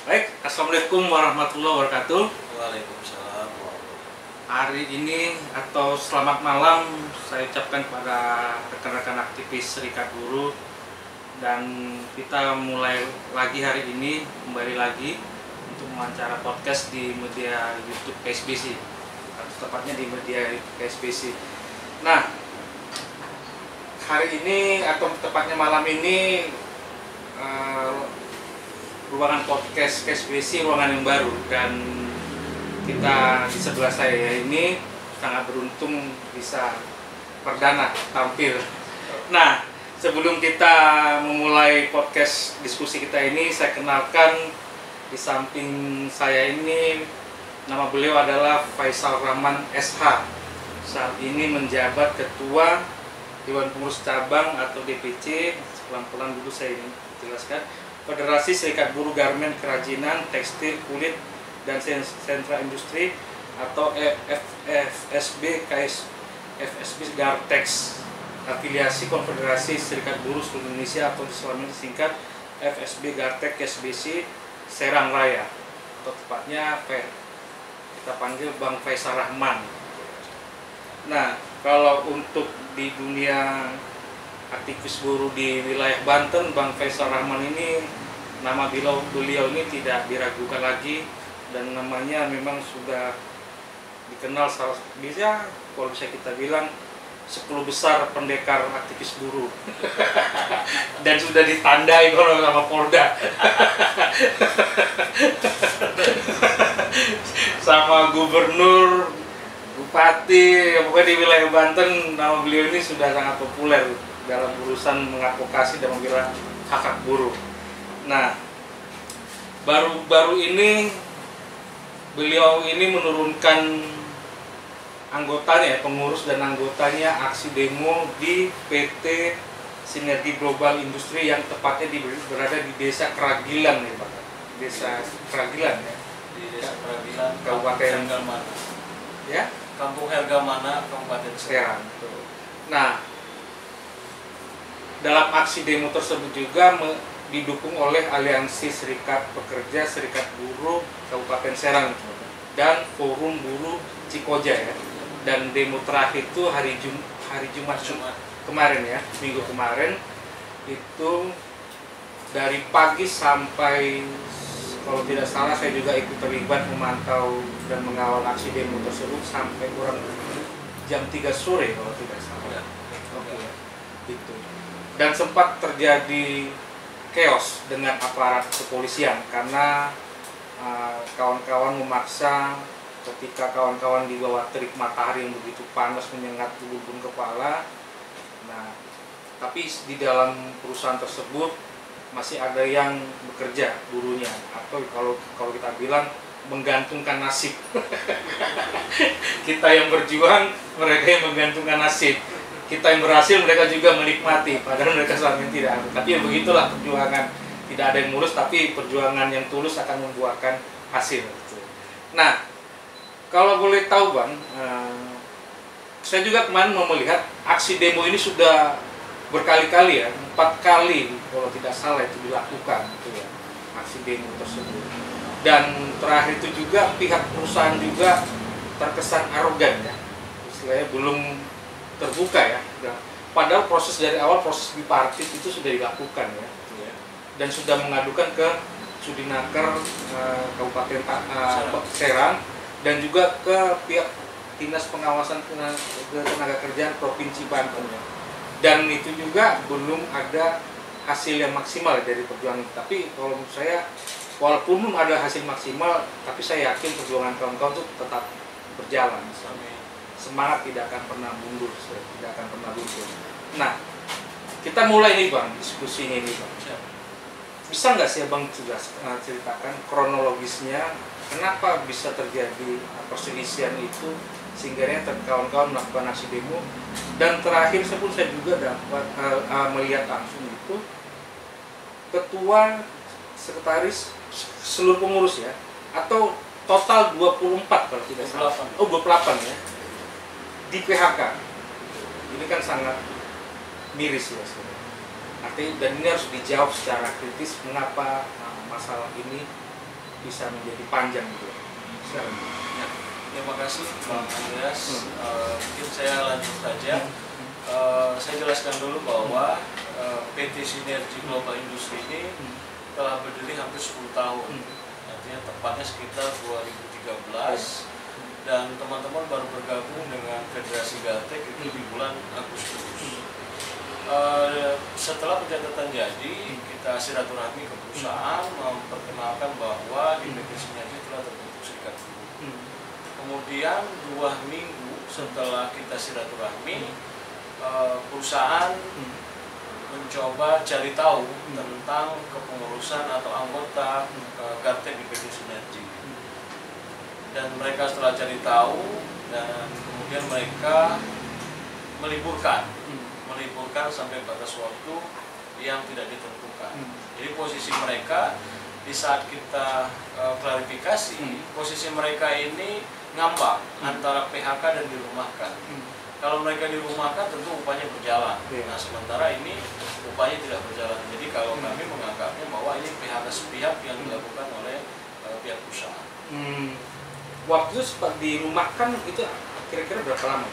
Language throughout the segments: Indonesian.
Baik, Assalamualaikum warahmatullahi wabarakatuh. Waalaikumsalam. Hari ini atau selamat malam saya ucapkan kepada rekan-rekan aktivis Serikat Buruh. Dan kita mulai lagi hari ini, kembali lagi untuk mewawancara podcast di media YouTube KSBC, atau tepatnya di media KSBC. Nah, hari ini atau tepatnya malam ini ruangan podcast KSBC ruangan yang baru, dan kita di sebelah saya ini sangat beruntung bisa perdana tampil. Nah, sebelum kita memulai podcast diskusi kita ini, saya kenalkan di samping saya ini nama beliau adalah Faisal Rahman SH. Saat ini menjabat Ketua Dewan Pengurus Cabang atau DPC. Pelan-pelan dulu saya ingin jelaskan. Federasi Serikat Buruh Garmen Kerajinan Tekstil Kulit dan Sentra Industri atau FSB Gartex, afiliasi Konfederasi Serikat Buruh Seluruh Indonesia atau selama disingkat FSB Gartex KSBC Serang Raya, atau tepatnya kita panggil Bang Faisal Rahman. Nah, kalau untuk di dunia aktivis buruh di wilayah Banten, Bang Faisal Rahman ini, nama beliau ini tidak diragukan lagi, dan namanya memang sudah dikenal bisa kalau bisa kita bilang 10 besar pendekar aktivis buruh dan sudah ditandai kalau sama Polda sama gubernur, bupati, pokoknya di wilayah Banten nama beliau ini sudah sangat populer dalam urusan mengadvokasi dan membela hak buruh. Nah, baru-baru ini beliau ini menurunkan anggotanya, pengurus dan anggotanya aksi demo di PT Sinergi Global Industri yang tepatnya berada di Desa Keragilan nih, Pak. Desa Keragilan ya. Di Desa Keragilan, Kabupaten Hergamana. Ya, Kampung Hergamana, Kabupaten Serang. Nah, dalam aksi demo tersebut juga didukung oleh Aliansi Serikat Pekerja Serikat Buruh Kabupaten Serang dan Forum Buruh Cikoja ya. Dan demo terakhir itu hari Jumat kemarin ya, minggu kemarin itu dari pagi sampai, kalau tidak salah saya juga ikut terlibat memantau dan mengawal aksi demo tersebut sampai kurang jam 3 sore kalau tidak salah. Oke. Gitu. Dan sempat terjadi chaos dengan aparat kepolisian karena kawan-kawan memaksa, ketika kawan-kawan di bawah terik matahari yang begitu panas menyengat ujung kepala. Nah, tapi di dalam perusahaan tersebut masih ada yang bekerja buruhnya, atau kalau kita bilang menggantungkan nasib. Kita yang berjuang, mereka yang menggantungkan nasib. Kita yang berhasil, mereka juga menikmati, padahal mereka selama ini tidak ada. Tapi ya begitulah perjuangan, tidak ada yang mulus, tapi perjuangan yang tulus akan membuahkan hasil. Nah, kalau boleh tahu Bang, saya juga kemarin mau melihat aksi demo ini sudah berkali-kali ya, 4 kali kalau tidak salah itu dilakukan gitu ya, aksi demo tersebut. Dan terakhir itu juga pihak perusahaan juga terkesan arogan ya, istilahnya belum terbuka ya. Padahal proses dari awal, proses bipartit itu sudah dilakukan ya, dan sudah mengadukan ke Sudinaker Kabupaten Serang dan juga ke pihak Dinas Pengawasan Tenaga Kerjaan Provinsi Banten ya. Dan itu juga belum ada hasil yang maksimal dari perjuangan. Tapi kalau menurut saya, walaupun belum ada hasil maksimal, tapi saya yakin perjuangan kawan-kawan itu tetap berjalan. Semangat tidak akan pernah mundur, tidak akan pernah luntur. Nah, kita mulai nih Bang, diskusinya ini Bang. Bisa nggak sih Bang sudah ceritakan kronologisnya, kenapa bisa terjadi perselisihan itu sehingga kawan-kawan melakukan aksi demo? Dan terakhir saya juga dapat melihat langsung itu ketua sekretaris seluruh pengurus ya, atau total 24 kalau tidak salah. 28 ya, di PHK. Ini kan sangat miris ya sebenarnya. Artinya, dan ini harus dijawab secara kritis mengapa masalah ini bisa menjadi panjang gitu. Sekarang. Ya, terima kasih Bang Andreas. Mungkin saya lanjut saja. Saya jelaskan dulu bahwa PT Sinergi Global Industri ini telah berdiri hampir 10 tahun. Artinya tepatnya sekitar 2013. Dan teman-teman baru bergabung dengan Federasi Gartek itu di bulan Agustus. Setelah pencatatan jadi, kita silaturahmi ke perusahaan memperkenalkan bahwa di PT Sinergi telah terbentuk serikat buruh. Kemudian 2 minggu setelah kita silaturahmi, perusahaan mencoba cari tahu tentang kepengurusan atau anggota Gartek di PT Sinergi. Dan mereka setelah cari tahu dan kemudian mereka meliburkan sampai batas waktu yang tidak ditentukan. Jadi posisi mereka di saat kita klarifikasi, posisi mereka ini ngambang antara PHK dan dirumahkan. Kalau mereka dirumahkan tentu upahnya berjalan. Nah sementara ini upahnya tidak berjalan. Jadi kalau kami menganggapnya bahwa ini PHK sepihak yang dilakukan oleh pihak perusahaan. Waktu sempat dirumahkan itu kira-kira berapa lama?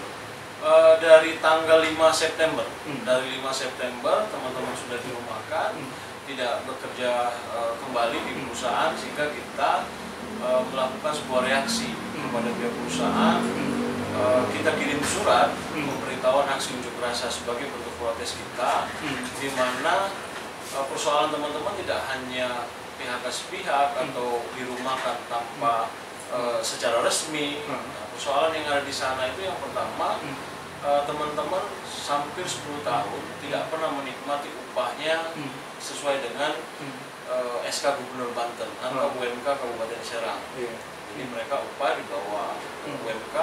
Dari tanggal 5 September. Dari 5 September teman-teman sudah dirumahkan, tidak bekerja kembali di perusahaan, sehingga kita melakukan sebuah reaksi kepada pihak perusahaan. Kita kirim surat pemberitahuan aksi unjuk rasa sebagai bentuk protes kita, di mana persoalan teman-teman tidak hanya PHK sepihak atau dirumahkan tanpa secara resmi. Persoalan yang ada di sana itu yang pertama, teman-teman hampir 10 tahun tidak pernah menikmati upahnya sesuai dengan SK Gubernur Banten atau UMK Kabupaten Serang. Jadi mereka upah di bawah UMK,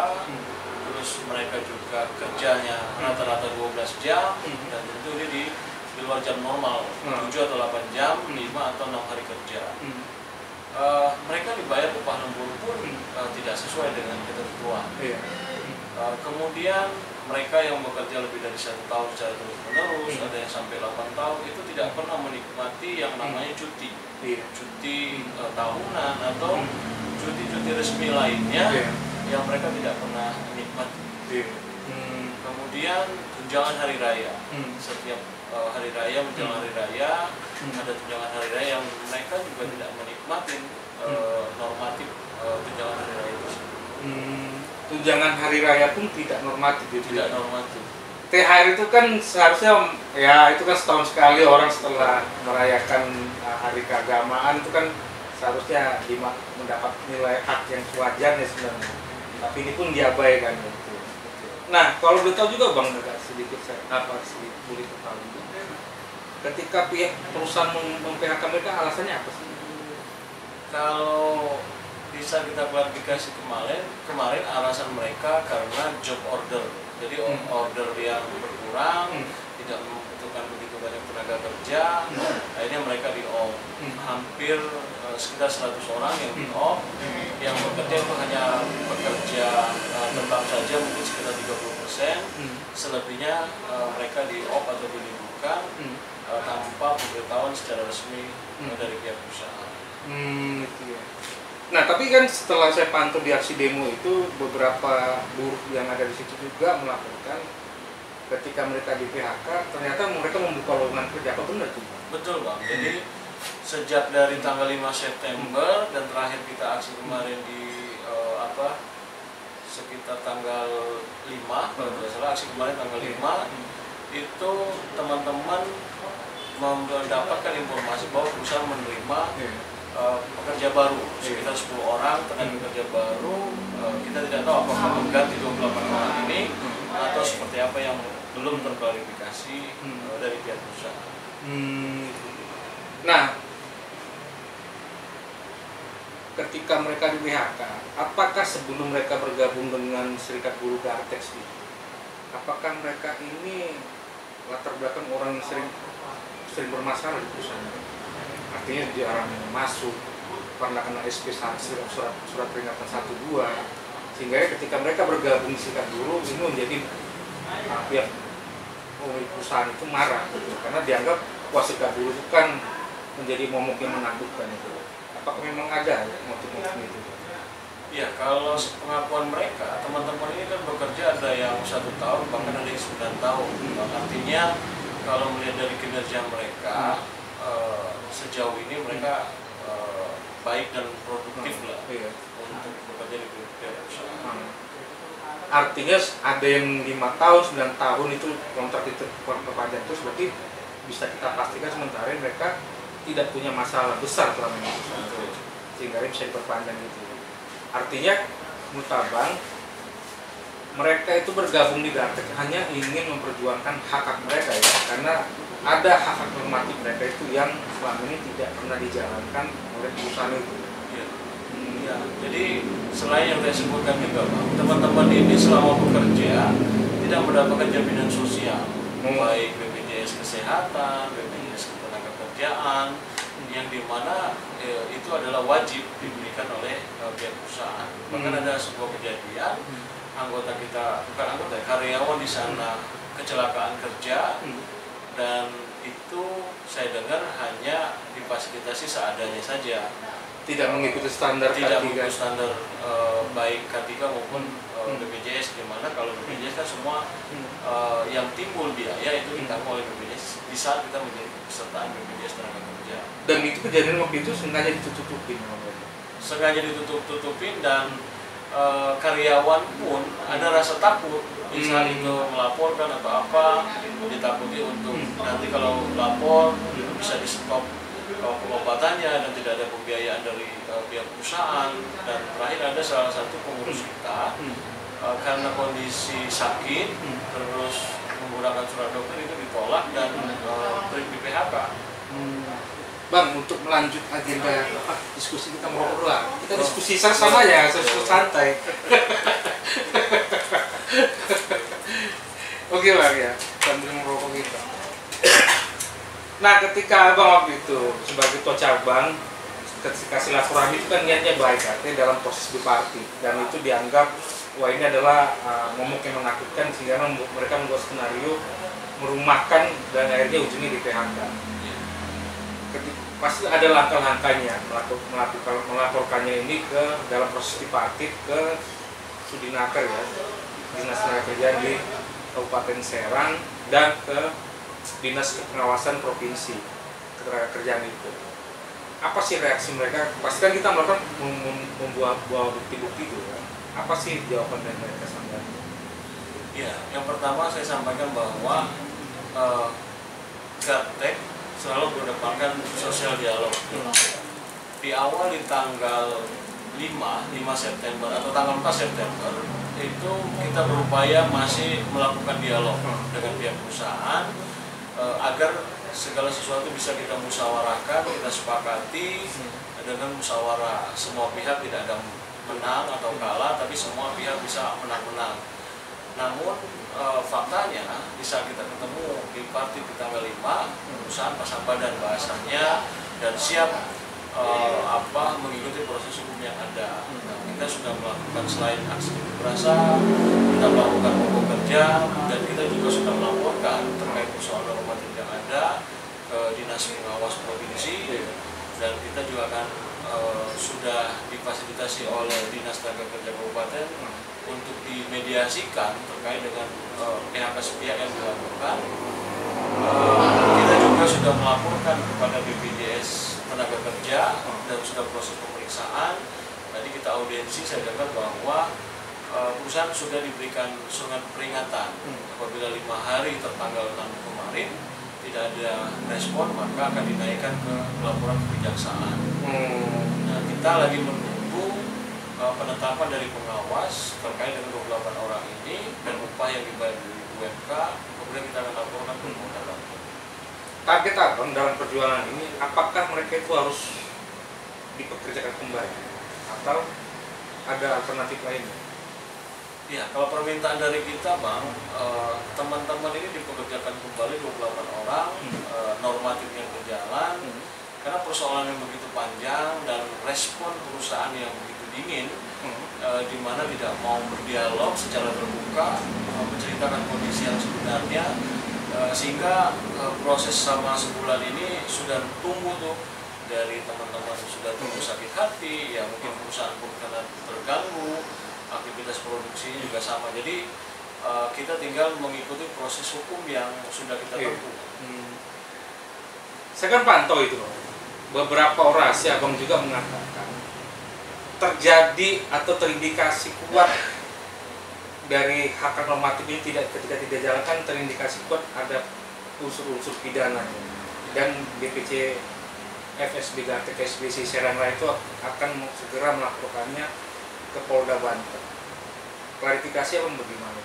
terus mereka juga kerjanya rata-rata 12 jam, dan tentu ini di luar jam normal, 7 atau 8 jam, 5 atau 6 hari kerja. Mereka dibayar upah lembur pun tidak sesuai dengan ketentuan. Kemudian mereka yang bekerja lebih dari 1 tahun secara terus-menerus, ada yang sampai 8 tahun, itu tidak pernah menikmati yang namanya cuti, cuti tahunan atau cuti-cuti resmi lainnya yang mereka tidak pernah menikmati. Kemudian tunjangan hari raya, setiap hari raya menjelang hari raya ada tunjangan hari raya yang mereka juga tidak menikmati normatif tunjangan hari raya itu. Tunjangan hari raya pun tidak normatif. Tidak normatif. THR itu kan seharusnya ya itu kan setahun sekali orang setelah merayakan hari keagamaan itu kan seharusnya mendapat nilai hak yang sewajarnya sebenarnya. Tapi ini pun diabaikan gitu. Nah, kalau boleh tahu juga Bang, sedikit boleh tahu. Ketika pihak perusahaan mem-PHK mereka alasannya apa sih? Kalau bisa kita klarifikasi kemarin alasan mereka karena job order. Jadi order yang berkurang, tidak membutuhkan begitu banyak tenaga kerja, akhirnya mereka di-off. Hampir sekitar 100 orang yang di-off, yang bekerja itu hanya bekerja tetap saja mungkin sekitar 30%, selebihnya mereka di-off atau diliburkan tanpa pemberitahuan secara resmi dari pihak perusahaan. Gitu ya. Nah, tapi kan setelah saya pantau di aksi demo itu, beberapa buruh yang ada di situ juga melaporkan ketika mereka di PHK, ternyata mereka membuka lowongan kerja. Apa benar tuh? Betul Bang, jadi sejak dari tanggal 5 September dan terakhir kita aksi kemarin di sekitar tanggal 5, kalau tidak salah aksi kemarin tanggal 5, itu teman-teman mendapatkan informasi bahwa perusahaan menerima pekerja baru sekitar 10 orang tenaga kerja baru. Kita tidak tahu apakah mengganti 28 orang ini atau seperti apa yang belum terklarifikasi dari pihak perusahaan. Nah, ketika mereka di PHK, apakah sebelum mereka bergabung dengan Serikat Buruh Gartek, apakah mereka ini latar belakang orang yang sering bermasalah di perusahaan? Artinya dia orang yang masuk pernah kena SP surat peringatan 1-2, sehingga ketika mereka bergabung di Serikat Buruh ini menjadi pihak perusahaan itu marah gitu, karena dianggap wah Serikat Buruh itu kan menjadi momok yang menakutkan itu. Apakah memang ada motif-motif itu? Ya, kalau pengakuan mereka, teman-teman ini kan bekerja ada yang 1 tahun, bahkan ada yang 9 tahun. Artinya kalau melihat dari kinerja mereka, sejauh ini mereka baik dan produktif lah untuk bekerja di perusahaan. Artinya ada yang 5 tahun, 9 tahun itu kontrak itu perpanjang terus, berarti bisa kita pastikan sementara mereka tidak punya masalah besar selama ini, sehingga bisa diperpanjang itu. Artinya menurut Abang, mereka itu bergabung di Gartek hanya ingin memperjuangkan hak-hak mereka ya, karena ada hak-hak normatif mereka itu yang selama ini tidak pernah dijalankan oleh perusahaan itu. Ya, jadi selain yang saya sebutkan juga, teman-teman ini selama bekerja tidak mendapatkan jaminan sosial, baik BPJS Kesehatan, BPJS Ketenagakerjaan, yang dimana itu adalah wajib diberikan oleh pihak perusahaan. Bahkan ada sebuah kejadian, anggota kita, bukan anggota, karyawan di sana kecelakaan kerja, dan itu saya dengar hanya difasilitasi seadanya saja, tidak mengikuti standar baik K3 maupun BPJS, dimana kalau BPJS kan semua yang timbul biaya itu ditanggung oleh BPJS di saat kita menjadi pesertaan BPJS tenaga kerja. Dan itu kejadian waktu itu sengaja ditutup-tutupin dan karyawan pun ada rasa takut di saat itu melaporkan atau apa, ditakuti untuk nanti kalau lapor bisa di stop pengobatannya dan tidak ada pembiayaan dari pihak perusahaan. Dan terakhir ada salah satu pengurus kita karena kondisi sakit terus menggunakan surat dokter itu ditolak dan di PHK. Bang, untuk melanjut agenda diskusi kita merokok lah. Kita diskusi sama ya, santai. Oke Bang ya, sambil merokok kita. Nah, ketika Abang waktu itu sebagai ketua cabang, ketika silaturahmi itu kan niatnya baik, artinya dalam proses bipartit, dan itu dianggap wah ini adalah momok yang menakutkan sehingga mereka membuat skenario merumahkan dan akhirnya ujungnya di PHK. Pasti ada langkah-langkahnya melaporkannya ini ke dalam proses bipartit ke Sudinaker ya, Dinas Tenaga Kerjaan di Kabupaten Serang, dan ke Dinas Pengawasan Provinsi Ketenagakerjaan itu. Apa sih reaksi mereka? Pasti kan kita melakukan membuat bukti-bukti itu kan. Apa sih jawaban dari mereka sebenarnya? Ya, yang pertama saya sampaikan bahwa Gartek selalu mengedepankan sosial dialog. Di awal di tanggal 5 September atau tanggal 4 September itu kita berupaya masih melakukan dialog dengan pihak perusahaan agar segala sesuatu bisa kita musyawarahkan, kita sepakati dengan musyawarah. Semua pihak tidak ada menang atau kalah, tapi semua pihak bisa menang-menang. Namun faktanya di saat kita ketemu di partit di tanggal 5, perusahaan pasang badan bahasanya dan siap mengikuti proses hukum yang ada. Kita sudah melakukan selain aksi unjuk rasa, kita melakukan mogok kerja, dan kita juga sudah melaporkan terkait persoalan normatif yang ada ke Dinas Pengawas Provinsi, dan kita juga akan sudah difasilitasi oleh Dinas Tenaga Kerja Kabupaten untuk dimediasikan terkait dengan PHK sepihak yang dilakukan. Kita juga sudah melaporkan kepada BPJS Tenaga Kerja dan sudah proses pemeriksaan. Tadi kita audiensi, saya dengar bahwa perusahaan sudah diberikan surat peringatan apabila 5 hari tertanggal 6 kemarin tidak ada respon, maka akan dinaikkan ke laporan kejaksaan. Nah, kita lagi menunggu penetapan dari pengawas terkait dengan 28 orang ini dan upah yang dibayar dari UMK, kemudian kita akan laporkan ke Polda Lampung. Target Abang dalam perjuangan ini, apakah mereka itu harus dipekerjakan kembali atau ada alternatif lainnya? Ya, kalau permintaan dari kita, Bang, teman-teman ini dipekerjakan kembali 28 orang, normatifnya berjalan, karena persoalan yang begitu panjang dan respon perusahaan yang begitu dingin, di mana tidak mau berdialog secara terbuka, menceritakan kondisi yang sebenarnya, sehingga proses selama sebulan ini sudah tumbuh tuh dari teman-teman sudah tumbuh sakit hati, ya mungkin perusahaan pun karena terganggu, aktivitas produksi juga sama. Jadi kita tinggal mengikuti proses hukum yang sudah kita tempuh. Saya kan pantau itu, beberapa orasi abang juga mengatakan terjadi atau terindikasi kuat dari hak normatif ini ketika tidak dijalankan, terindikasi kuat ada unsur-unsur pidana, dan DPC FSB Gartek SBC Serang Raya itu akan segera melaporkannya ke Polda Banten. Klarifikasi apa bagaimana?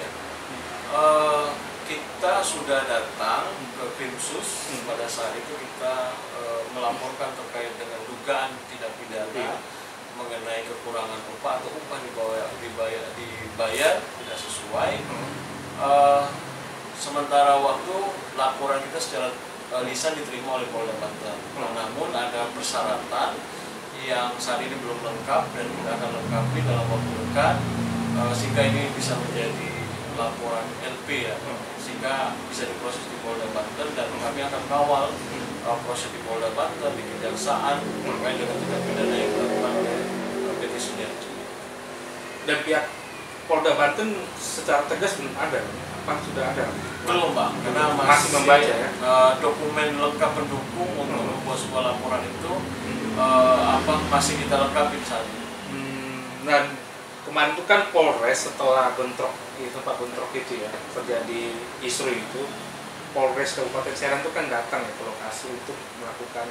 Ya. Kita sudah datang ke Krimsus. Pada saat itu kita melaporkan terkait dengan dugaan tindak pidana mengenai kekurangan upah atau upah dibayar tidak sesuai. Sementara waktu laporan kita secara lisan diterima oleh Polda Banten. Namun ada persyaratan yang saat ini belum lengkap dan kita akan lengkapi dalam waktu dekat, sehingga ini bisa menjadi laporan LP ya, sehingga bisa diproses di Polda Banten, dan kami akan kawal proses di Polda Banten, di Kejaksaan terkait dengan tindak pidana yang dilakukan oleh PT Sinergi. Dan pihak Polda Banten secara tegas belum ada, apa sudah ada? Belum Pak, karena masih membaca ya. Dokumen lengkap pendukung untuk membuat sebuah laporan itu masih kita lengkapi saat ini. Dan kemarin itu kan Polres setelah bentrok di tempat bentrok itu ya, terjadi isu itu, Polres Kabupaten Serang itu kan datang ya ke lokasi untuk melakukan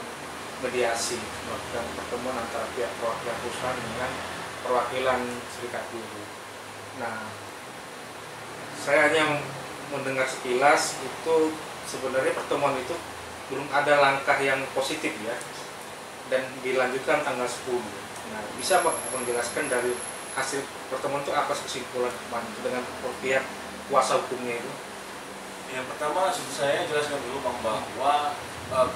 mediasi, melakukan pertemuan antara pihak perwakilan perusahaan dengan perwakilan serikat buruh. Nah, saya hanya mendengar sekilas itu sebenarnya pertemuan itu belum ada langkah yang positif ya, dan dilanjutkan tanggal 10. Nah, bisa menjelaskan dari hasil pertemuan itu apa kesimpulan dengan pihak kuasa hukumnya itu? Yang pertama saya jelaskan dulu Bang, bahwa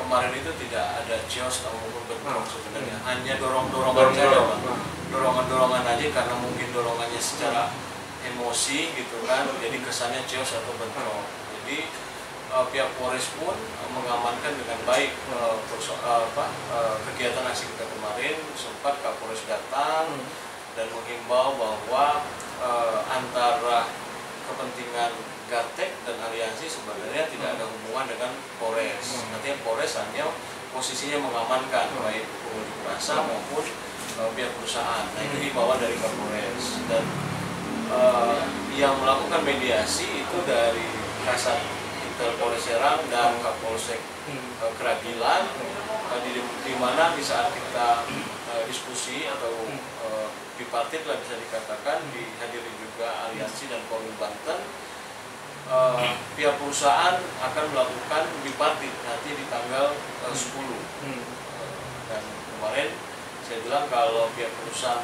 kemarin itu tidak ada chaos ataupun bentrok sebenarnya, hanya dorongan saja Bang. Dorongan aja, karena mungkin dorongannya secara emosi gitu kan, jadi kesannya chaos atau bentrok. Jadi pihak Polres pun mengamankan dengan baik kegiatan aksi kita kemarin. Sempat Kapolres datang dan menghimbau bahwa antara kepentingan Gartek dan aliansi sebenarnya tidak ada hubungan dengan Polres. Nantinya Polres hanya posisinya mengamankan baik pengunjuk rasa maupun pihak perusahaan. Nah, itu dibawa dari Kapolres, dan yang melakukan mediasi itu dari Kasat Intel Polres Serang dan Kapolsek Keragilan, di mana di saat kita diskusi atau bipartit lah bisa dikatakan, dihadiri juga aliansi dan Polri Banten. Pihak perusahaan akan melakukan bipartit nanti di tanggal 10. Dan kemarin saya bilang kalau pihak perusahaan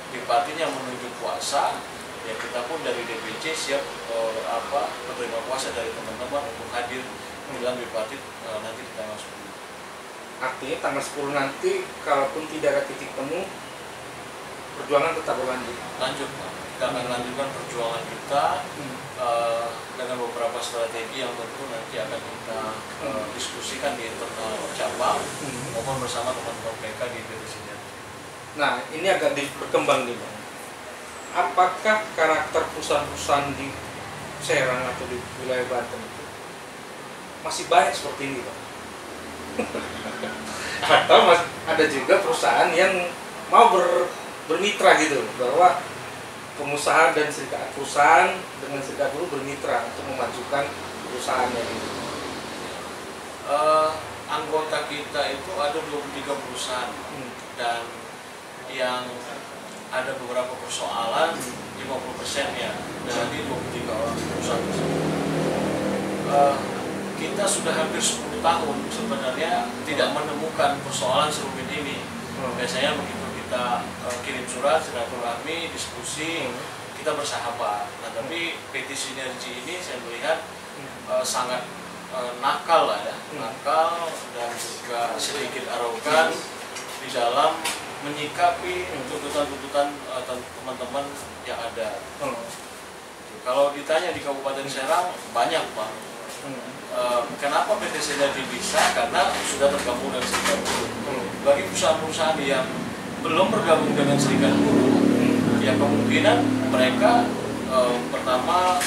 bipartitnya menunjuk kuasa, ya kita pun dari DPC siap menerima kuasa dari teman-teman untuk hadir dalam bipartit nanti di tanggal 10. Artinya tanggal 10 nanti kalaupun tidak ada titik temu, perjuangan tetap berlanjut. Lanjut, kita akan lanjutkan perjuangan kita dengan beberapa strategi yang tentu nanti akan kita diskusikan di internal cabang maupun bersama teman-teman PK di DPC-nya. Nah, ini agak berkembang nih Bang. Apakah karakter perusahaan-perusahaan di Serang atau di wilayah Banten itu masih banyak seperti ini Bang? Atau ada juga perusahaan yang mau bermitra gitu, bahwa pengusaha dan serikat perusahaan dengan serikat buruh bermitra untuk memajukan perusahaannya gitu. Anggota kita itu ada 23 perusahaan dan yang ada beberapa persoalan 50% ya dari 23 orang perusahaan tersebut. Kita sudah hampir 10 tahun sebenarnya tidak menemukan persoalan serumit ini. Biasanya begitu kita kirim surat, silaturahmi, diskusi, kita bersahabat. Nah, tapi PT Sinergi ini saya melihat sangat nakal lah ya, nakal dan juga sedikit arogan di dalam menyikapi tuntutan-tuntutan teman-teman yang ada. Kalau ditanya di Kabupaten Serang banyak Bang, Kenapa PT Sedapi bisa? Karena sudah tergabung dengan serikat buruh. Bagi perusahaan-perusahaan yang belum bergabung dengan serikat buruh, ya kemungkinan mereka pertama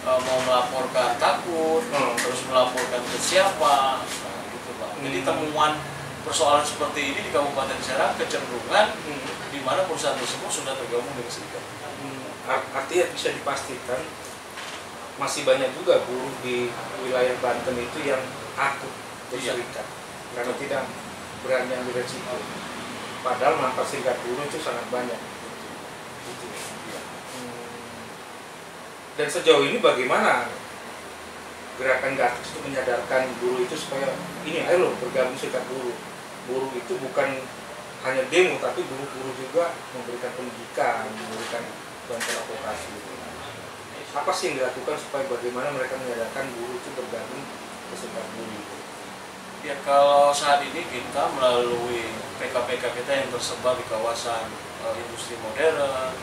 mau melaporkan takut, terus melaporkan ke siapa, gitu Pak. Jadi temuan persoalan seperti ini di Kabupaten Serang kecenderungan di mana perusahaan tersebut sudah tergabung dengan serikat. Artinya bisa dipastikan masih banyak juga buruh di wilayah Banten itu yang takut berserikat karena tidak berani ambil resiko. Padahal mantan serikat buruh itu sangat banyak. Dan sejauh ini bagaimana gerakan Gatrix itu menyadarkan buruh itu supaya ini ayo loh bergabung serikat buruh. Buruh itu bukan hanya demo tapi buruh juga memberikan pendidikan, memberikan bantuan advokasi. Apa sih yang dilakukan supaya bagaimana mereka menyadarkan buruh itu bergabung ke serikat buruh? Ya kalau saat ini kita melalui PK-PK kita yang tersebar di kawasan industri modern,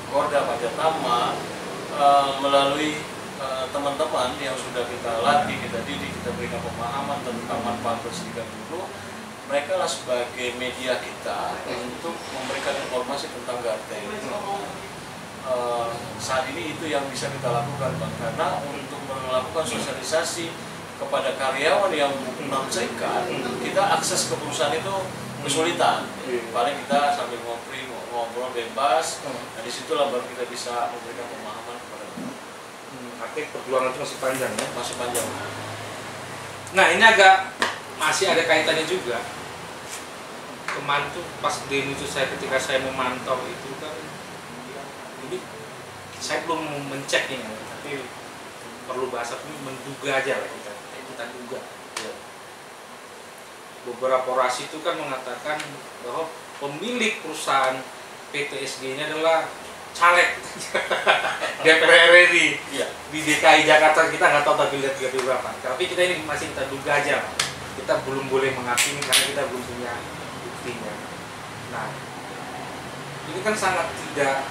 Gorda, Pajatama, melalui teman-teman yang sudah kita latih, kita didik, kita berikan pemahaman tentang manfaat berserikat buruh, mereka lah sebagai media kita untuk memberikan informasi tentang Gartek. Saat ini itu yang bisa kita lakukan Bang, karena untuk melakukan sosialisasi kepada karyawan yang non serikat, kita akses ke perusahaan itu kesulitan. Paling kita sambil ngobrol bebas, nah disitulah baru kita bisa memberikan pemahaman kepada mereka. Artinya perjuangan itu masih panjang ya? Masih panjang. Nah ini masih ada kaitannya juga. Kemarin tuh pas demo itu ketika saya memantau itu kan, ini saya belum mencek ini, tapi perlu bahasa ini menduga aja lah kita duga. Ya. Beberapa orasi itu kan mengatakan bahwa pemilik perusahaan PTSG-nya adalah caleg DPR RI di DKI Jakarta. Kita nggak tahu tapi lihat berapa. Tapi kita ini masih kita duga aja, kita belum boleh mengakui karena kita belum punya buktinya. Nah, ini kan sangat tidak,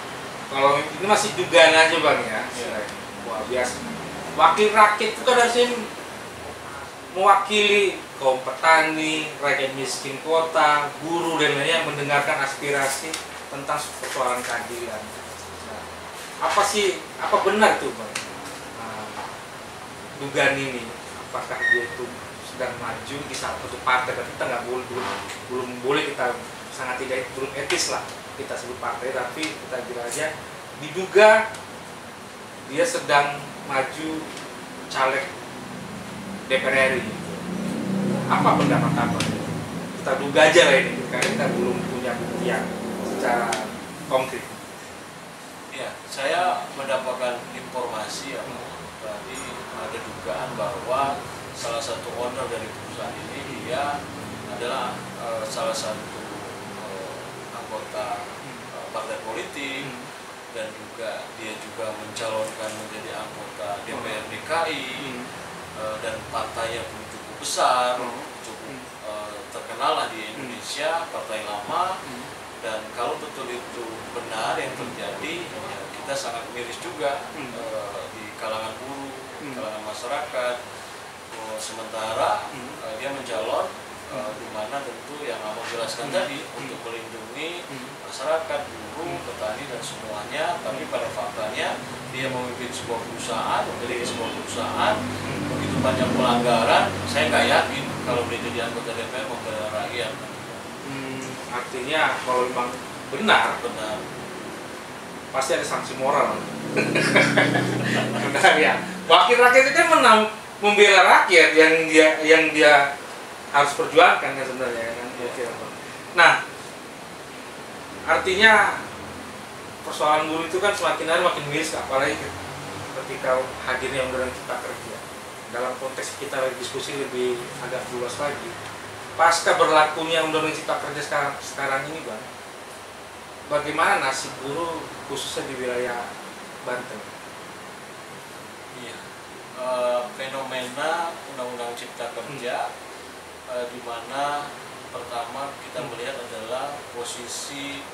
kalau ini masih dugaan aja Bang ya. Wah biasa. Wakil rakyat itu kan harusnya mewakili kaum petani, rakyat miskin kota, buruh dan lainnya, mendengarkan aspirasi tentang persoalan keadilan. Nah, apa benar tuh Bang? Dugaan ini, apakah dia itu sedang maju di salah satu partai, tapi kita nggak belum boleh kita sangat tidak, belum etis lah kita sebut partai, tapi kita bilang aja diduga dia sedang maju caleg DPR RI. Apa pendapat Abang? Kita duga aja lah ini, karena kita belum punya bukti yang secara konkret. Ya, saya mendapatkan informasi ya, tadi ada dugaan bahwa salah satu owner dari perusahaan ini dia adalah salah satu anggota partai politik, dan juga dia juga mencalonkan menjadi anggota DPR DKI, dan partainya pun cukup besar, cukup terkenal lah di Indonesia, partai lama. Dan kalau betul itu benar yang terjadi, ya kita sangat miris juga di kalangan buruh, di kalangan masyarakat. Sementara dia mencalon di mana tentu yang Abang jelaskan tadi untuk melindungi masyarakat, buruh, petani dan semuanya, tapi pada faktanya dia memimpin sebuah perusahaan, memiliki sebuah perusahaan, begitu banyak pelanggaran. Saya nggak yakin kalau dia jadi anggota DPR membela rakyat. Artinya kalau memang benar, pasti ada sanksi moral. Benar ya. Wakil rakyat itu kan membela rakyat yang dia harus perjuangkan kan sebenarnya kan. Nah, artinya persoalan buruh itu kan semakin hari makin miris, apalagi ketika hadirnya Undang-Undang Cipta Kerja. Dalam konteks kita diskusi lebih agak luas lagi, pasca berlakunya Undang-Undang Cipta Kerja sekarang ini Bang, bagaimana nasib buruh khususnya di wilayah Banten? Iya, fenomena Undang-Undang Cipta Kerja di mana pertama kita melihat adalah posisi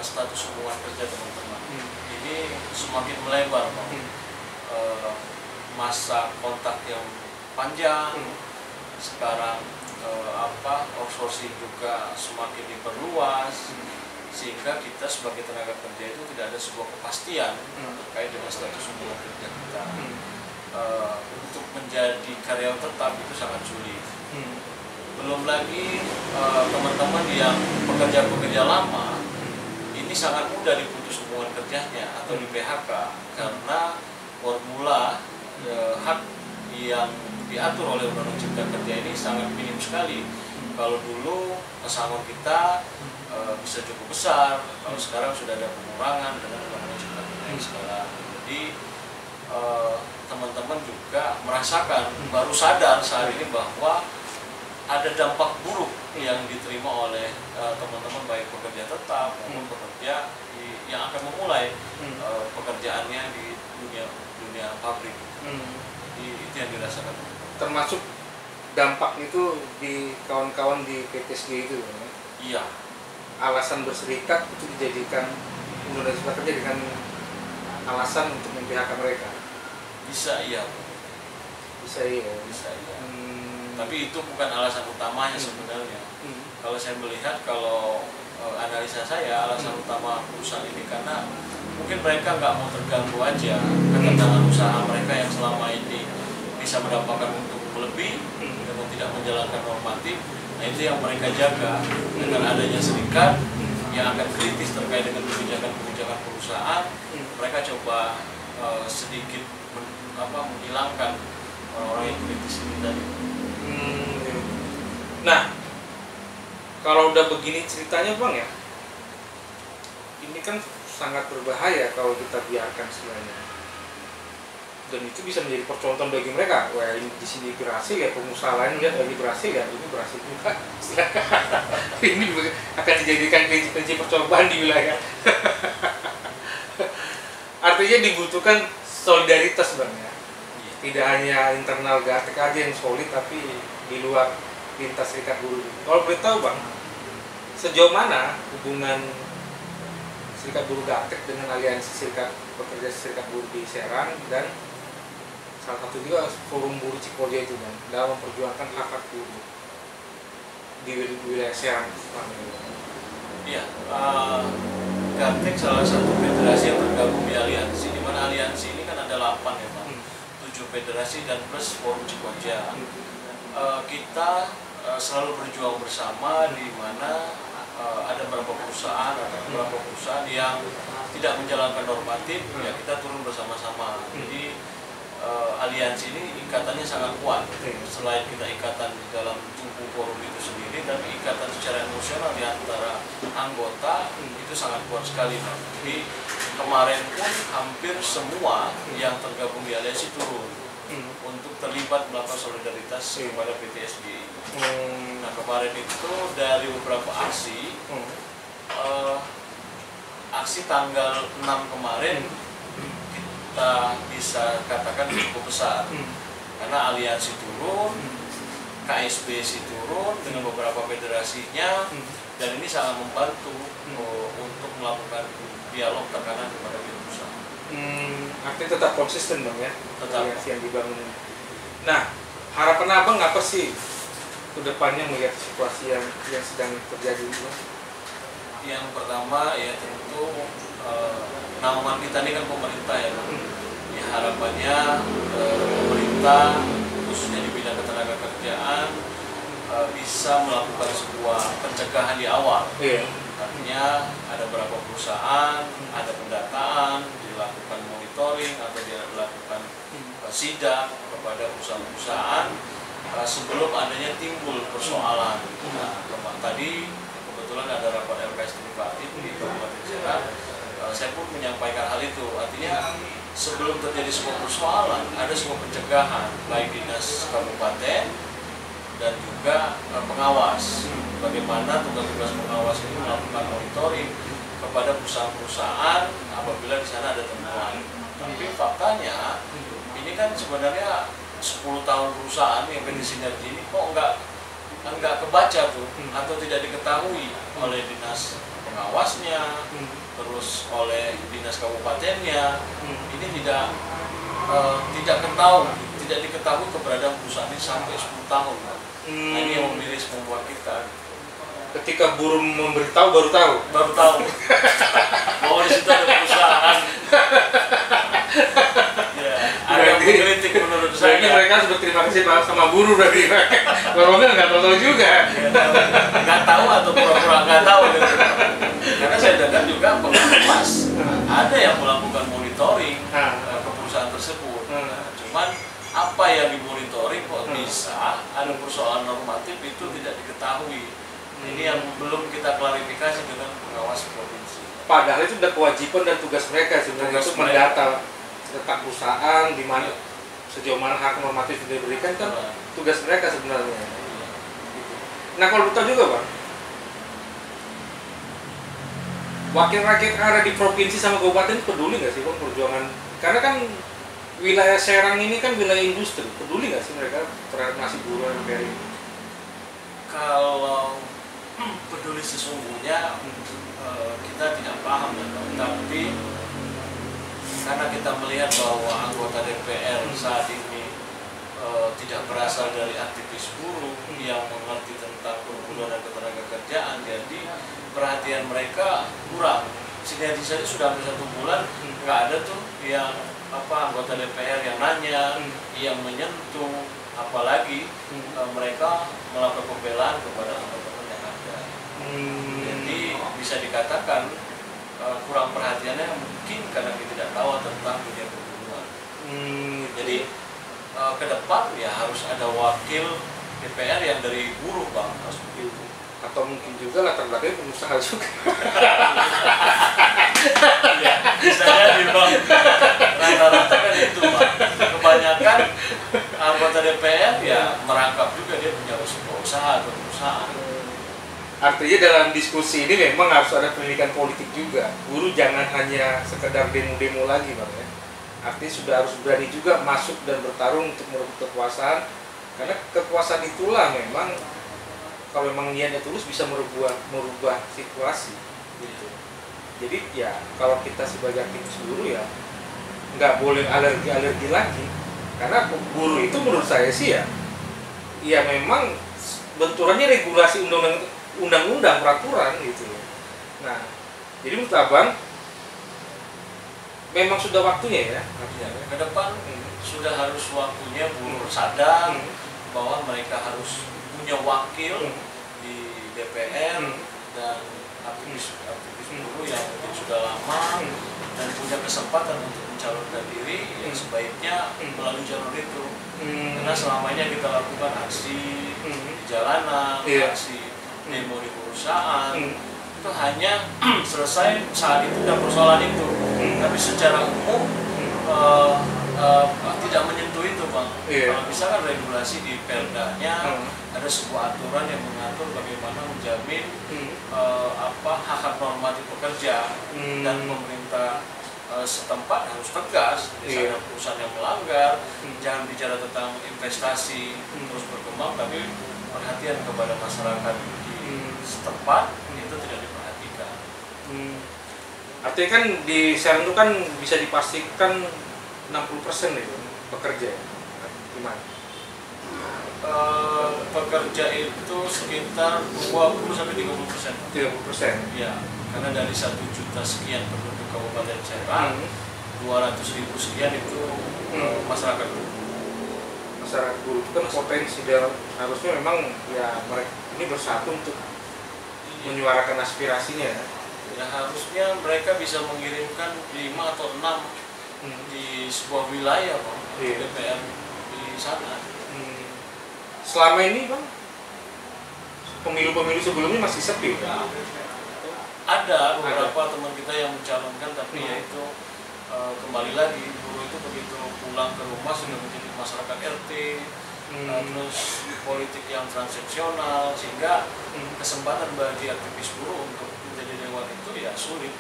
status hubungan kerja teman-teman. Ini semakin melebar Bang. masa kontak yang panjang. Sekarang outsourcing juga semakin diperluas, sehingga kita sebagai tenaga kerja itu tidak ada sebuah kepastian terkait dengan status hubungan kerja kita. Untuk menjadi karyawan tetap itu sangat sulit. Belum lagi teman-teman yang pekerja-pekerja lama ini sangat mudah diputus hubungan kerjanya atau di PHK karena formula hak yang diatur oleh Undang-Undang Cipta Kerja ini sangat minim sekali. Kalau dulu pesangon kita bisa cukup besar, kalau sekarang sudah ada pengurangan dengan Undang-Undang Cipta Kerja yang sekarang. Jadi teman-teman juga merasakan, baru sadar saat ini bahwa ada dampak buruk yang diterima oleh teman-teman baik pekerja tetap maupun pekerja yang akan memulai pekerjaannya di dunia pabrik. Itu yang dirasakan. Termasuk dampak itu di kawan-kawan di PTSG itu, ya? Iya. Alasan berserikat itu dijadikan Undang-Undang Cipta Kerja dengan alasan untuk memphk mereka. Bisa iya. Bisa iya. Tapi itu bukan alasan utamanya sebenarnya. Kalau saya melihat, kalau analisa saya, alasan utama perusahaan ini karena mungkin mereka nggak mau terganggu aja ketenangan usaha mereka yang selama ini bisa mendapatkan untung lebih dengan tidak menjalankan normatif. Nah, itu yang mereka jaga dengan adanya serikat yang akan kritis terkait dengan kebijakan perusahaan. Mereka coba sedikit menghilangkan orang-orang yang kritis ini tadi. Nah, kalau udah begini ceritanya Bang ya, ini kan sangat berbahaya kalau kita biarkan semuanya. Dan itu bisa menjadi percontohan bagi mereka. Wah, ini di sini berhasil ya, pengusaha lain lihat lagi berhasil ya, ini berhasil juga. Ini akan dijadikan kunci percobaan di wilayah. Artinya dibutuhkan solidaritas Bang ya. Tidak hanya internal Gatek aja yang solid, tapi di luar lintas serikat buruh. Kalau boleh tahu Bang, sejauh mana hubungan serikat buruh Gatek dengan aliansi serikat pekerja serikat buruh di Serang dan salah satu juga forum buruh Cipoja itu Bang, dalam memperjuangkan hak-hak buruh di wilayah Serang? Iya, Gatek salah satu federasi yang tergabung di aliansi, di mana aliansi ini kan ada 8 ya Bang, 7 federasi dan plus forum Cipoja. Kita selalu berjuang bersama, di mana ada beberapa perusahaan yang tidak menjalankan normatif, ya kita turun bersama-sama. Jadi aliansi ini ikatannya sangat kuat. Selain kita ikatan di dalam tubuh forum itu sendiri, tapi ikatan secara emosional di antara anggota itu sangat kuat sekali. Jadi kemarin pun hampir semua yang tergabung di aliansi turun untuk terlibat melakukan solidaritas kepada PTSG. Nah, kemarin itu dari beberapa aksi, aksi tanggal 6 kemarin kita bisa katakan cukup besar, karena aliansi turun, KSBC turun dengan beberapa federasinya, dan ini sangat membantu untuk melakukan dialog tekanan kepada perusahaan. Artinya tetap konsisten Bang ya, tetap yang dibangun. Nah, harapan Abang apa sih ke depannya melihat situasi yang sedang terjadi ini? Yang pertama ya tentu naungan kita ini kan pemerintah ya Bang. Ya, harapannya pemerintah khususnya di bidang ketenaga kerjaan bisa melakukan sebuah pencegahan di awal. Artinya ada beberapa perusahaan, ada pendataan, dilakukan monitoring atau dilakukan sidang kepada perusahaan-perusahaan sebelum adanya timbul persoalan. Nah, tadi kebetulan ada rapat LKS tripartit di Kabupaten Serang, saya pun menyampaikan hal itu. Artinya sebelum terjadi sebuah persoalan, ada sebuah pencegahan baik dinas kabupaten dan juga pengawas. Bagaimana tugas-tugas pengawas ini melakukan monitoring kepada perusahaan-perusahaan apabila di sana ada temuan. Tapi faktanya ini kan sebenarnya 10 tahun perusahaan yang PT Sinergi ini kok nggak kebaca tuh, atau tidak diketahui oleh dinas pengawasnya, terus oleh dinas kabupatennya. Ini tidak tidak diketahui keberadaan perusahaan ini sampai 10 tahun. Nah, ini yang memilih membuat kita. Ketika buruh memberitahu baru tahu bahwa di situ ada perusahaan. Ya, ada yang mengkritik menurut saya. Mereka sudah terima kasih Pak sama buruh berarti. Kalau nggak tahu juga. Nggak tahu atau pura-pura nggak tahu gitu. Karena saya dengar juga pengawas ada yang melakukan monitoring ke perusahaan tersebut. Cuman apa yang dimonitoring kok bisa ada persoalan normatif itu tidak diketahui. Ini yang belum kita klarifikasi dengan pengawas provinsi. Padahal itu sudah kewajiban dan tugas mereka sebenarnya untuk mendata tentang perusahaan di mana sejauh mana hak normatif yang diberikan kan tugas mereka sebenarnya. Nah kalau betul juga Bang, wakil rakyat yang ada di provinsi sama kabupaten peduli nggak sih Bang perjuangan? Karena kan wilayah Serang ini kan wilayah industri, peduli nggak sih mereka terhadap nasib buruh yang ini? Kalau peduli sesungguhnya kita tidak paham ya, tapi karena kita melihat bahwa anggota DPR saat ini tidak berasal dari aktivis buruh yang mengerti tentang perburuan dan ketenagakerjaan, jadi perhatian mereka kurang. Sehingga sudah hampir 1 bulan nggak ada tuh yang anggota DPR yang nanya, yang menyentuh, apalagi mereka melakukan pembelaan kepada teman-teman yang ada. Jadi bisa dikatakan kurang perhatiannya mungkin karena kita tidak tahu tentang dunia perburuan. Jadi ke depan ya harus ada wakil DPR yang dari buruh Bang, harus begitu. Atau mungkin juga latar belakangnya pengusaha juga. Ya, bisa jadi Bang. Rata-rata kan itu Bang. Kebanyakan anggota DPR ya merangkap juga dia punya usaha atau perusahaan. Artinya dalam diskusi ini memang harus ada pendidikan politik juga. Buruh jangan hanya sekedar demo-demo lagi Bang ya. Artinya sudah harus berani juga masuk dan bertarung untuk merebut kekuasaan. Karena kekuasaan itulah memang kalau memang niatnya tulus bisa merubah situasi gitu. Jadi ya kalau kita sebagai aktivis buruh ya nggak boleh alergi lagi. Karena buruh itu menurut saya sih ya memang benturannya regulasi undang-undang peraturan gitu. Nah, jadi menurut Abang memang sudah waktunya ya. Ke depan sudah harus waktunya buruh sadar bahwa mereka harus punya wakil di DPR dan aktivis buruh yang mungkin sudah lama dan punya kesempatan untuk mencalonkan diri, yang sebaiknya melalui jalur itu. Karena selamanya kita lakukan aksi di jalanan, aksi demo di perusahaan, itu hanya selesai saat itu dan persoalan itu. Tapi secara umum tidak menyentuh itu Bang. Kalau misalkan regulasi di Perdanya ada sebuah aturan yang mengatur bagaimana menjamin hak-hak normatif pekerja dan pemerintah setempat harus tegas. Misalnya perusahaan yang melanggar, jangan bicara tentang investasi terus berkembang, tapi perhatian kepada masyarakat di setempat itu tidak diperhatikan. Artinya kan di Serang itu kan bisa dipastikan 60% itu pekerja, gimana? Pekerja itu sekitar 20-30%. 30%? Ya, karena dari 1 juta sekian penduduk Kabupaten Serang, 200.000 sekian itu masyarakat buruh. Masyarakat buruh itu kan potensi dan harusnya memang ya mereka ini bersatu untuk menyuarakan aspirasinya. Ya harusnya mereka bisa mengirimkan 5 atau 6 di sebuah wilayah Bang, DPR di sana. Selama ini Bang, pemilu-pemilu sebelumnya masih sepi ya? Ada beberapa teman kita yang mencalonkan, tapi ya itu kembali lagi buruh itu begitu pulang ke rumah sudah menjadi masyarakat RT, terus politik yang transaksional, sehingga kesempatan bagi aktivis buruh untuk menjadi dewan itu ya sulit.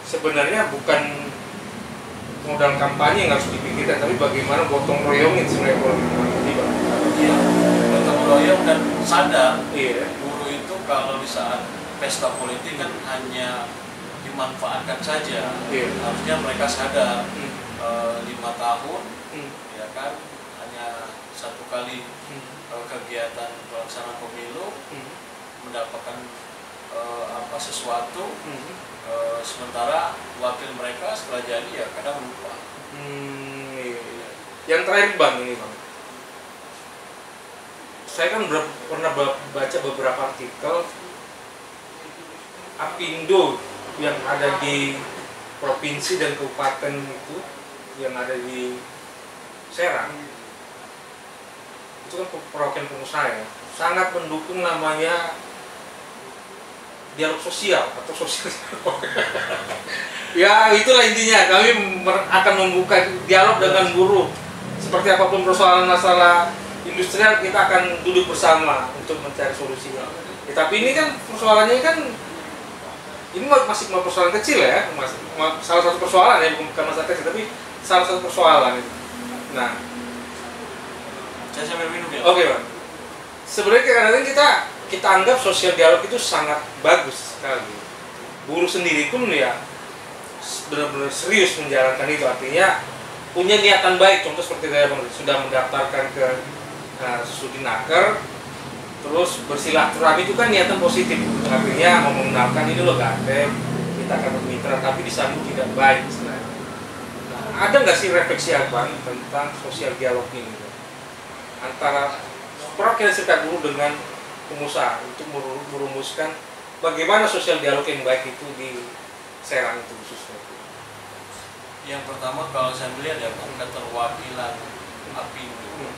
Sebenarnya bukan modal kampanye yang harus dipikirkan, tapi bagaimana gotong royongin sebenarnya politik. Iya, gotong royong dan sadar buruh itu kalau di saat pesta politik kan hanya dimanfaatkan saja. Iya. Harusnya mereka sadar 5 tahun ya kan hanya 1 kali kegiatan pelaksanaan pemilu mendapatkan sesuatu, sementara wakil mereka setelah jadi ya kadang lupa. Iya. Yang terakhir Bang, ini Bang, saya kan pernah baca beberapa artikel Apindo yang ada di provinsi dan kabupaten itu, yang ada di Serang, itu kan perwakilan pengusaha ya, sangat mendukung namanya dialog sosial atau sosial. Ya itulah intinya, kami akan membuka dialog dengan buruh. Seperti apapun persoalan masalah industrial, kita akan duduk bersama untuk mencari solusinya. Ya, tapi ini kan persoalannya kan ini masih persoalan kecil ya, salah satu persoalan ya, bukan masalah kecil, tapi salah satu persoalan itu. Nah, saya sambil minum ya. Oke Bang. Sebenarnya kadang-kadang kita anggap sosial dialog itu sangat bagus sekali. Buruh sendiri pun ya benar-benar serius menjalankan itu, artinya punya niatan baik. Contoh seperti saya sudah mendaftarkan ke Sudinaker, terus bersilaturahmi itu kan niatan positif, artinya mau mengenalkan ini loh Gandeng, kita akan bermitra, tapi disambut tidak baik sebenarnya. Nah, ada nggak sih refleksi Abang tentang sosial dialog ini antara perwakilan serikat buruh dengan pengusaha untuk merumuskan bagaimana sosial dialog yang baik itu di Serang itu khususnya? Yang pertama kalau saya melihat ya keterwakilan Apindo,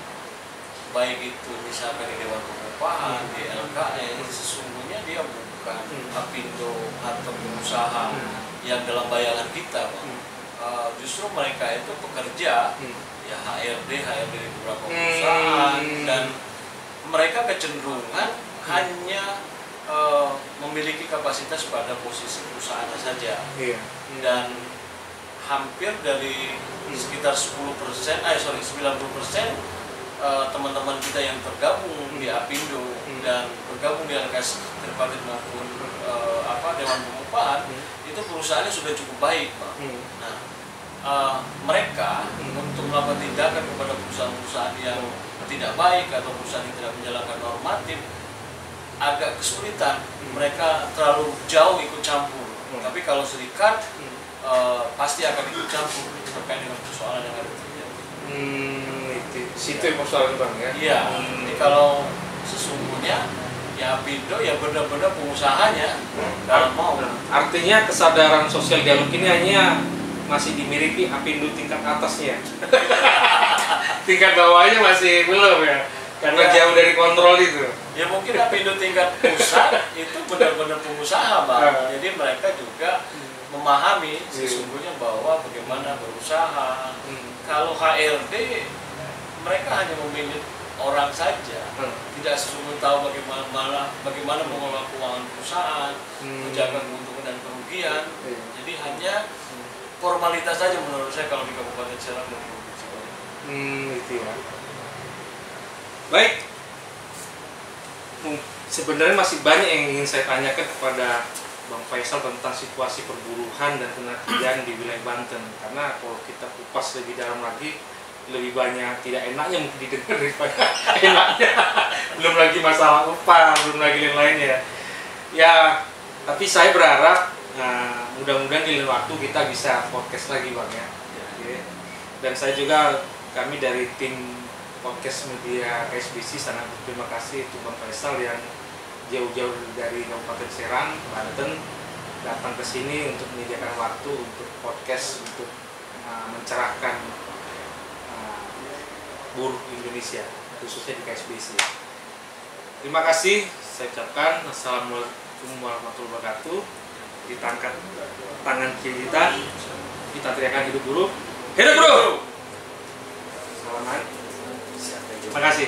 baik itu misalkan di Dewan Pengupahan, di LKS, sesungguhnya dia bukan Apindo atau pengusaha yang dalam bayangan kita, Bang. Justru mereka itu pekerja, ya HRD di beberapa perusahaan, dan mereka kecenderungan hanya memiliki kapasitas pada posisi perusahaan saja. Dan hampir dari sekitar 90% teman-teman kita yang tergabung di Apindo dan bergabung di LKS Tripartit maupun Dewan Pengupahan, itu perusahaannya sudah cukup baik, Pak. Nah, mereka untuk melakukan tindakan kepada perusahaan-perusahaan yang tidak baik atau perusahaan yang tidak menjalankan normatif agak kesulitan. Mereka terlalu jauh ikut campur. Tapi kalau serikat pasti akan ikut campur terkait dengan persoalan yang ada terjadi. Situ yang persoalan Bang ya. Iya. Jadi kalau sesungguhnya ya Apindo ya benar-benar pengusahanya kalau mau. Artinya kesadaran sosial dialog ini hanya masih dimiliki Apindo tingkat atasnya. Tingkat bawahnya masih belum ya. Karena jauh dari kontrol itu. Ya mungkin Apindo tingkat pusat itu benar-benar pengusaha, Bang. Jadi mereka juga memahami sesungguhnya bahwa bagaimana berusaha. Kalau HRD mereka hanya memilih orang saja, tidak sesungguhnya tahu bagaimana mengelola keuangan perusahaan, menjaga keuntungan dan kerugian. Jadi hanya formalitas saja menurut saya kalau di Kabupaten Serang dan Provinsi Bali. Itu ya. Baik. Sebenarnya masih banyak yang ingin saya tanyakan kepada Bang Faisal tentang situasi perburuhan dan tenaga di wilayah Banten, karena kalau kita kupas lebih dalam lagi lebih banyak tidak enaknya mungkin didengar daripada enaknya. Belum lagi masalah upah, belum lagi lain-lainnya. Ya, tapi saya berharap mudah-mudahan di lain waktu kita bisa podcast lagi Bang ya. Dan saya juga, kami dari tim podcast media KSBC sangat berterima kasih untuk Bang Faisal yang jauh-jauh dari Kabupaten Serang, Banten, datang ke sini untuk menyediakan waktu untuk podcast, untuk mencerahkan buruh Indonesia, khususnya di KSBC. Terima kasih, saya ucapkan Assalamualaikum warahmatullahi wabarakatuh. Kita angkat tangan kiri kita teriakan hidup buruh, hidup buruh! Salaman. Terima kasih.